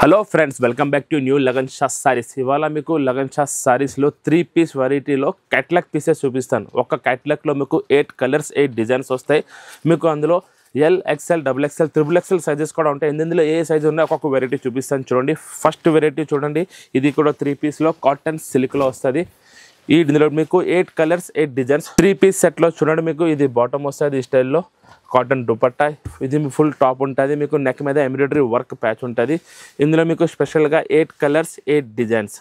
Hello friends, welcome back to new Lagan Shah sarees. ఇవాళ మీకు లగన్ షా సారీస్లో 3 పీస్ వెరైటీలో క్యాట్లాగ్ పీసెస్ చూపిస్తాను. ఒక క్యాట్లాగ్లో మీకు 8 కలర్స్ 8 డిజైన్స్ వస్తాయి. మీకు అందులో L, XL, double XL, triple XL sizes కూడా ఉంటాయి. ఇందులో ఏ సైజు ఉన్నాయో ఒక్కొక్క వెరైటీ చూపిస్తాను. చూడండి, ఫస్ట్ వెరైటీ చూడండి. ఇది కూడా 3 పీస్లో కాటన్ సిల్క్లో వస్తుంది. ఇందులో మీకు 8 కలర్స్ 8 డిజైన్స్ 3 పీస్ సెట్లో చూడండి. మీకు ఇది బాటమ్ వస్తుంది ఈ స్టైల్లో, కాటన్ దుపట్టా. ఇది ఫుల్ టాప్ ఉంటుంది. మీకు నెక్ మీద ఎంబ్రాయిడరీ వర్క్ ప్యాచ్ ఉంటుంది. ఇందులో మీకు స్పెషల్గా 8 కలర్స్ 8 డిజైన్స్,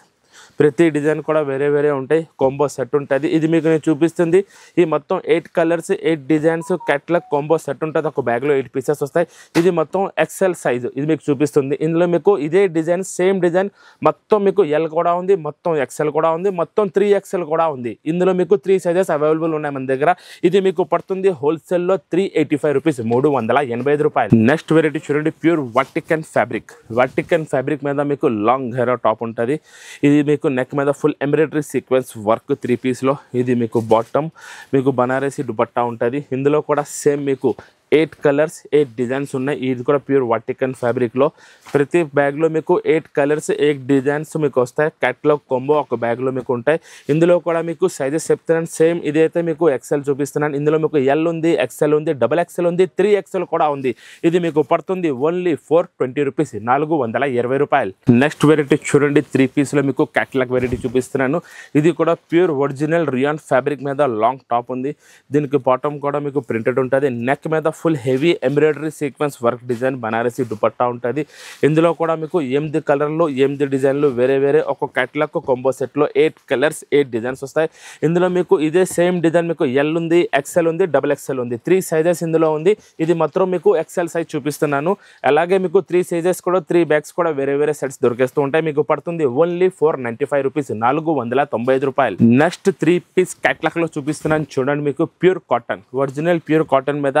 ప్రతి డిజైన్ కూడా వేరే వేరే ఉంటాయి. కాంబో సెట్ ఉంటుంది. ఇది మీకు నేను చూపిస్తుంది ఈ మొత్తం 8 colours 8 designs catalogue combo set ఉంటుంది. ఒక బ్యాగ్లో 8 పీసెస్ వస్తాయి. ఇది మొత్తం ఎక్సెల్ సైజు ఇది మీకు చూపిస్తుంది. ఇందులో మీకు ఇదే డిజైన్ సేమ్ డిజైన్ మొత్తం మీకు ఎల్ కూడా ఉంది, మొత్తం ఎక్సెల్ కూడా ఉంది, మొత్తం 3XL కూడా ఉంది. ఇందులో మీకు 3 సైజెస్ అవైలబుల్ ఉన్నాయి మన దగ్గర. ఇది మీకు పడుతుంది హోల్సేల్లో 385 రూపీస్, 385 రూపాయలు. నెక్స్ట్ వెరైటీ చూడండి, pure Vatican fabric. Vatican fabric మీద మీకు లాంగ్ హెయిర్ టాప్ ఉంటుంది. ఇది మీకు నెక్ మీద ఫుల్ ఎంబ్రాయిడరీ సీక్వెన్స్ వర్క్ 3 పీస్లో. ఇది మీకు బాటమ్, మీకు బనారసి దుపట్టా ఉంటుంది. ఇందులో కూడా సేమ్ మీకు 8 కలర్స్ 8 డిజైన్స్ ఉన్నాయి. ఇది కూడా ప్యూర్ వాటికన్ ఫ్యాబ్రిక్లో. ప్రతి బ్యాగ్లో మీకు 8 కలర్స్ 8 డిజైన్స్ మీకు వస్తాయి. క్యాట్లాగ్ కాంబో ఒక బ్యాగ్లో మీకు ఉంటాయి. ఇందులో కూడా మీకు సైజెస్ చెప్తున్నాను. సేమ్ ఇదైతే మీకు ఎక్సెల్ చూపిస్తున్నాను. ఇందులో మీకు ఎల్ ఉంది, ఎక్సెల్ ఉంది, డబల్ ఎక్సెల్ ఉంది, 3XL కూడా ఉంది. ఇది మీకు పడుతుంది ఓన్లీ 420 రూపీస్, 420 రూపాయలు. నెక్స్ట్ వెరైటీ చూడండి, 3 పీస్లో మీకు క్యాట్లాగ్ వెరైటీ చూపిస్తున్నాను. ఇది కూడా ప్యూర్ ఒరిజినల్ రియాన్ ఫ్యాబ్రిక్ మీద లాంగ్ టాప్ ఉంది. దీనికి బాటమ్ కూడా మీకు ప్రింటెడ్ ఉంటుంది. నెక్ మీద full heavy embroidery sequence work design Banarasi dupatta ఉంటుంది. ఇందులో కూడా మీకు 8 కలర్లు 8 డిజైన్లు వేరే వేరే ఒక క్యాట్లాగ్ కాంబో సెట్లో 8 కలర్స్ 8 డిజైన్స్ వస్తాయి. ఇందులో మీకు ఇదే సేమ్ డిజైన్ మీకు ఎల్ ఉంది, ఎక్సెల్ ఉంది, డబుల్ ఎక్సెల్ ఉంది. 3 సైజెస్ ఇందులో ఉంది. ఇది మాత్రం మీకు ఎక్సెల్ సైజ్ చూపిస్తున్నాను. అలాగే మీకు 3 సైజెస్ కూడా 3 బ్యాగ్స్ కూడా వేరే వేరే సెట్స్ దొరికేస్తూ ఉంటాయి. మీకు పడుతుంది ఓన్లీ 495 రూపీస్, 495 రూపాయలు. నెక్స్ట్ 3 పీస్ క్యాట్లాగ్లో చూపిస్తున్నాను చూడండి. మీకు pure cotton, original pure cotton మీద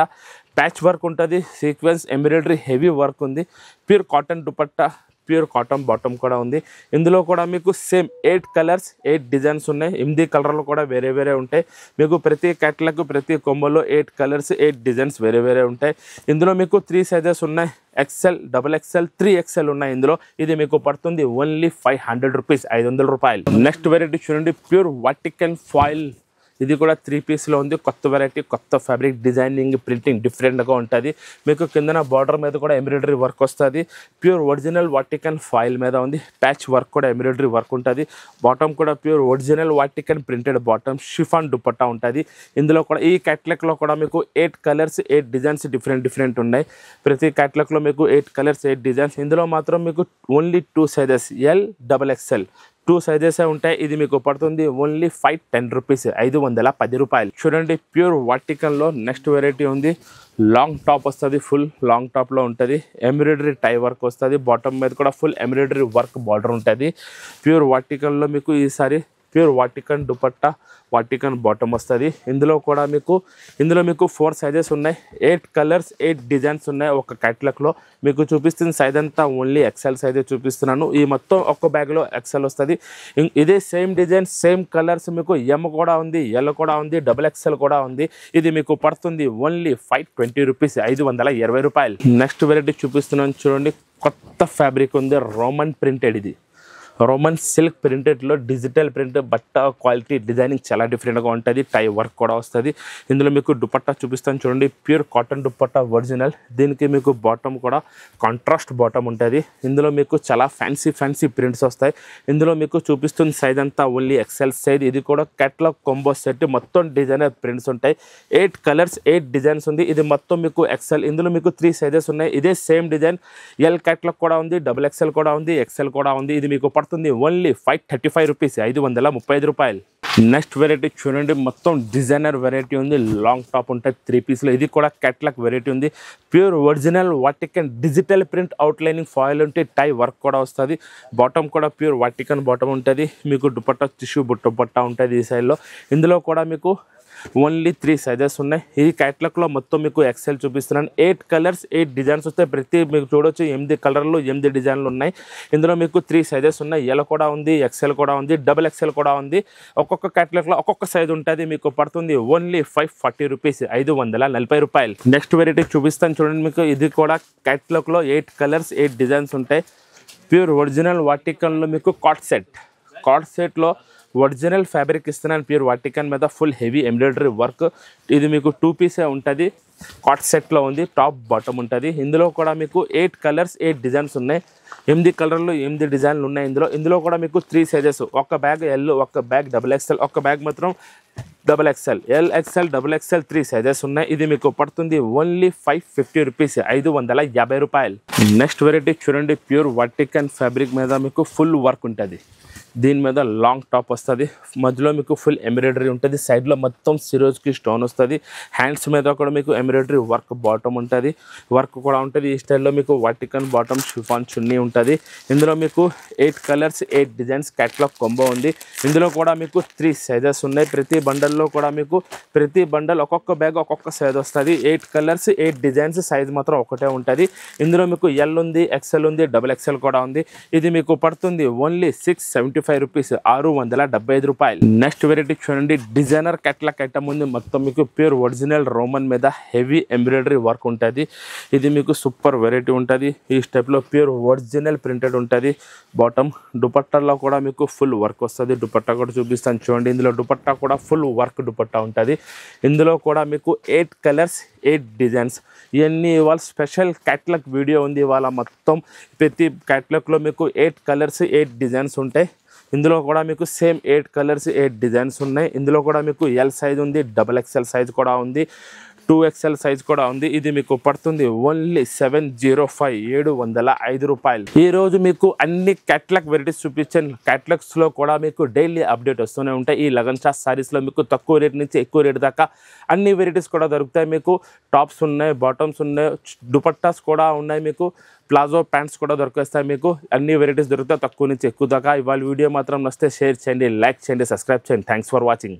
ప్యాచ్ వర్క్ ఉంటుంది, సీక్వెన్స్ ఎంబ్రాయిడరీ హెవీ వర్క్ ఉంది. Pure cotton dupatta, pure cotton bottom కూడా ఉంది. ఇందులో కూడా మీకు సేమ్ 8 కలర్స్ 8 డిజైన్స్ ఉన్నాయి. 8 కలర్లు కూడా వేరే వేరే ఉంటాయి. మీకు ప్రతి క్యాట్లాగ్ ప్రతి కొంబోలో 8 కలర్స్ 8 డిజైన్స్ వేరే వేరే ఉంటాయి. ఇందులో మీకు 3 సైజెస్ ఉన్నాయి, ఎక్సెల్, డబుల్ ఎక్సెల్, 3XL ఉన్నాయి ఇందులో. ఇది మీకు పడుతుంది ఓన్లీ 500 రూపీస్, 500 రూపాయలు. నెక్స్ట్ వెరైటీ చూడండి, ప్యూర్ వాటికన్ ఫాయిల్. ఇది కూడా 3 పీస్లో ఉంది. కొత్త వెరైటీ, కొత్త ఫ్యాబ్రిక్, డిజైనింగ్ ప్రింటింగ్ డిఫరెంట్గా ఉంటుంది. మీకు కిందన బార్డర్ మీద కూడా ఎంబ్రాయిడరీ వర్క్ వస్తుంది. ప్యూర్ ఒరిజినల్ వాటికన్ ఫాయిల్ మీద ఉంది. ప్యాచ్ వర్క్ కూడా ఎంబ్రాయిడరీ వర్క్ ఉంటుంది. బాటమ్ కూడా pure original Vatican printed bottom, chiffon dupatta ఉంటుంది. ఇందులో కూడా ఈ క్యాట్లాగ్లో కూడా మీకు 8 కలర్స్ 8 డిజైన్స్ డిఫరెంట్ ఉన్నాయి. ప్రతి క్యాట్లాగ్లో మీకు 8 కలర్స్ 8 డిజైన్స్. ఇందులో మాత్రం మీకు only 2 sizes L, double XL 2 sizes ఉంటాయి. ఇది మీకు పడుతుంది ఓన్లీ 510 రూపీస్, 510 రూపాయలు. చూడండి, ప్యూర్ వాటికన్లో నెక్స్ట్ వెరైటీ ఉంది. లాంగ్ టాప్ వస్తుంది, ఫుల్ లాంగ్ టాప్లో ఉంటుంది. ఎంబ్రాయిడరీ టై వర్క్ వస్తుంది. బాటమ్ మీద కూడా ఫుల్ ఎంబ్రాయిడరీ వర్క్ బార్డర్ ఉంటుంది. ప్యూర్ వాటికన్లో మీకు ఈసారి pure Vatican dupatta, Vatican bottom వస్తుంది. ఇందులో మీకు 4 సైజెస్ ఉన్నాయి. 8 కలర్స్ 8 డిజైన్స్ ఉన్నాయి ఒక క్యాట్లాగ్లో. మీకు చూపిస్తున్న సైజ్ అంతా ఓన్లీ ఎక్సెల్ సైజే చూపిస్తున్నాను. ఈ మొత్తం ఒక్క బ్యాగ్లో ఎక్సెల్ వస్తుంది. ఇదే సేమ్ డిజైన్ సేమ్ కలర్స్ మీకు ఎమ్ కూడా ఉంది, ఎల్ కూడా ఉంది, డబుల్ ఎక్సెల్ కూడా ఉంది. ఇది మీకు పడుతుంది ఓన్లీ 520 రూపీస్, 520 రూపాయలు. నెక్స్ట్ వెరైటీ చూపిస్తున్నాను చూడండి, కొత్త ఫ్యాబ్రిక్ ఉంది. Roman printed. ఇది రోమన్ సిల్క్ ప్రింటెడ్లో డిజిటల్ ప్రింట్, బట్ట క్వాలిటీ డిజైనింగ్ చాలా డిఫరెంట్గా ఉంటుంది. టై వర్క్ కూడా వస్తుంది. ఇందులో మీకు దుపట్టా చూపిస్తాను చూడండి, ప్యూర్ కాటన్ దుపట్టా ఒరిజినల్. దీనికి మీకు బాటమ్ కూడా కాంట్రాస్ట్ బాటమ్ ఉంటుంది. ఇందులో మీకు చాలా ఫ్యాన్సీ ప్రింట్స్ వస్తాయి. ఇందులో మీకు చూపిస్తున్న సైజ్ అంతా ఓన్లీ ఎక్సెల్ సైజ్. ఇది కూడా క్యాట్లాగ్ కాంబో సెట్, మొత్తం డిజైనర్ ప్రింట్స్ ఉంటాయి. 8 కలర్స్ 8 డిజైన్స్ ఉంది. ఇది మొత్తం మీకు ఎక్సెల్. ఇందులో మీకు 3 సైజెస్ ఉన్నాయి. ఇదే సేమ్ డిజైన్ ఎల్ క్యాట్లాగ్ కూడా ఉంది, డబుల్ ఎక్సెల్ కూడా ఉంది, ఎక్సెల్ కూడా ఉంది. ఇది మీకు పడుతుంది ఓన్లీ 535 రూపీస్, 535 రూపాయలు. నెక్స్ట్ వెరైటీ చూడండి, మొత్తం డిజైనర్ వెరైటీ ఉంది. లాంగ్ టాప్ ఉంటుంది 3 పీస్లో. ఇది కూడా క్యాట్లాగ్ వెరైటీ ఉంది. Pure original Vatican digital print outlining foil ఉంటే టై వర్క్ కూడా వస్తుంది. బాటమ్ కూడా ప్యూర్ వాటికన్ బాటమ్ ఉంటుంది. మీకు దుపట్టా టిష్యూ దుపట్టా ఉంటుంది ఈ సైడ్లో. ఇందులో కూడా మీకు ఓన్లీ 3 సైజెస్ ఉన్నాయి. ఈ క్యాట్లాగ్లో మొత్తం మీకు ఎక్సెల్ చూపిస్తున్నాను. 8 కలర్స్ 8 డిజైన్స్ వస్తాయి. ప్రతి మీకు చూడొచ్చు 8 కలర్లు 8 డిజైన్లు ఉన్నాయి. ఇందులో మీకు 3 సైజెస్ ఉన్నాయి. ఎల్ కూడా ఉంది, ఎక్సెల్ కూడా ఉంది, డబుల్ ఎక్సెల్ కూడా ఉంది. ఒక్కొక్క క్యాట్లాగ్లో ఒక్కొక్క సైజ్ ఉంటుంది. మీకు పడుతుంది ఓన్లీ 540 రూపీస్, 540 రూపాయలు. నెక్స్ట్ వెరైటీ చూపిస్తాను చూడండి. మీకు ఇది కూడా క్యాట్లాగ్లో 8 కలర్స్ 8 డిజైన్స్ ఉంటాయి. ప్యూర్ ఒరిజినల్ వాటికన్లో మీకు కాట్ సెట్లో ఒరిజినల్ ఫ్యాబ్రిక్ ఇస్తున్నాను. ప్యూర్ వాటికన్ మీద ఫుల్ హెవీ ఎంబ్రాయిడరీ వర్క్. ఇది మీకు 2 పీసే ఉంటుంది. కాట్ సెట్లో ఉంది, టాప్ బాటమ్ ఉంటుంది. ఇందులో కూడా మీకు 8 కలర్స్ 8 డిజైన్స్ ఉన్నాయి. 8 కలర్లు 8 డిజైన్లు ఉన్నాయి. ఇందులో కూడా మీకు 3 సైజెస్. ఒక బ్యాగ్ ఎల్, ఒక బ్యాగ్ XXL, ఒక బ్యాగ్ మాత్రం XXL, LXL, XXL 3 సైజెస్ ఉన్నాయి. ఇది మీకు పడుతుంది ఓన్లీ 550 రూపీస్, 550 రూపాయలు. నెక్స్ట్ వెరైటీ చూడండి, ప్యూర్ వాటికన్ ఫ్యాబ్రిక్ మీద మీకు ఫుల్ వర్క్ ఉంటుంది. దీని మీద లాంగ్ టాప్ వస్తుంది. మధ్యలో మీకు ఫుల్ ఎంబ్రాయిడరీ ఉంటుంది. సైడ్లో మొత్తం సిరోజ్కి స్టోన్ వస్తుంది. హ్యాండ్స్ మీద కూడా మీకు ఎంబ్రాయిడరీ వర్క్ బాటమ్ ఉంటుంది, వర్క్ కూడా ఉంటుంది. ఈ స్టైల్లో మీకు వాటికన్ బాటమ్ షిఫాన్ చున్నీ ఉంటుంది. ఇందులో మీకు 8 కలర్స్ 8 డిజైన్స్ క్యాటలాగ్ కొంబో ఉంది. ఇందులో కూడా మీకు 3 సైజెస్ ఉన్నాయి. ప్రతి బండల్లో కూడా మీకు ప్రతి బండల్ ఒక్కొక్క బ్యాగ్ ఒక్కొక్క సైజ్ వస్తుంది. 8 కలర్స్ 8 డిజైన్స్, సైజ్ మాత్రం ఒకటే ఉంటుంది. ఇందులో మీకు ఎల్ ఉంది, XL ఉంది, XXL కూడా ఉంది. ఇది మీకు పడుతుంది ఓన్లీ 675 రూపీస్, 675 రూపాయలు. నెక్స్ట్ వెరైటీ చూడండి, డిజైనర్ క్యాటలాగ్ ఐటమ్ ఉంది. మొత్తం మీకు ప్యూర్ ఒరిజినల్ రోమన్ మీద హెవీ ఎంబ్రాయిడరీ వర్క్ ఉంటుంది. ఇది మీకు సూపర్ వెరైటీ ఉంటుంది. ఈ స్టెప్లో ప్యూర్ ఒరిజినల్ ప్రింటెడ్ ఉంటుంది. బాటమ్ దుపట్టాలో కూడా మీకు ఫుల్ వర్క్ వస్తుంది. దుపట్టా కూడా చూపిస్తాను చూడండి. ఇందులో దుపట్టా కూడా ఫుల్ వర్క్ దుపట్టా ఉంటుంది. ఇందులో కూడా మీకు 8 కలర్స్ 8 డిజైన్స్. ఇవన్నీ ఇవాళ స్పెషల్ క్యాటలాగ్ వీడియో ఉంది. ఇవాళ మొత్తం ప్రతి క్యాటలాగ్లో మీకు 8 కలర్స్ 8 డిజైన్స్ ఉంటాయి. ఇందులో కూడా మీకు సేమ్ 8 కలర్స్ 8 డిజైన్స్ ఉన్నాయి. ఇందులో కూడా మీకు ఎల్ సైజ్ ఉంది, XXL సైజ్ కూడా ఉంది, 2XL సైజ్ కూడా ఉంది. ఇది మీకు పడుతుంది ఓన్లీ 705 రూపాయలు. ఈరోజు మీకు అన్ని క్యాటలాగ్ వెరైటీస్ చూపించాను. క్యాటలాగ్స్లో కూడా మీకు డైలీ అప్డేట్ వస్తూనే ఉంటాయి. ఈ లగన్ షా సారీస్లో మీకు తక్కువ రేట్ నుంచి ఎక్కువ రేట్ దాకా అన్ని వెరైటీస్ కూడా దొరుకుతాయి. మీకు టాప్స్ ఉన్నాయి, బాటమ్స్ ఉన్నాయి, దుపట్టాస్ కూడా ఉన్నాయి, మీకు ప్లాజో ప్యాంట్స్ కూడా దొరికేస్తాయి. మీకు అన్ని వెరైటీస్ దొరుకుతాయి తక్కువ నుంచి ఎక్కువ దాకా. ఇవాళ వీడియో మాత్రం నచ్చితే షేర్ చేయండి, లైక్ చేయండి, సబ్స్క్రైబ్ చేయండి. Thanks for watching.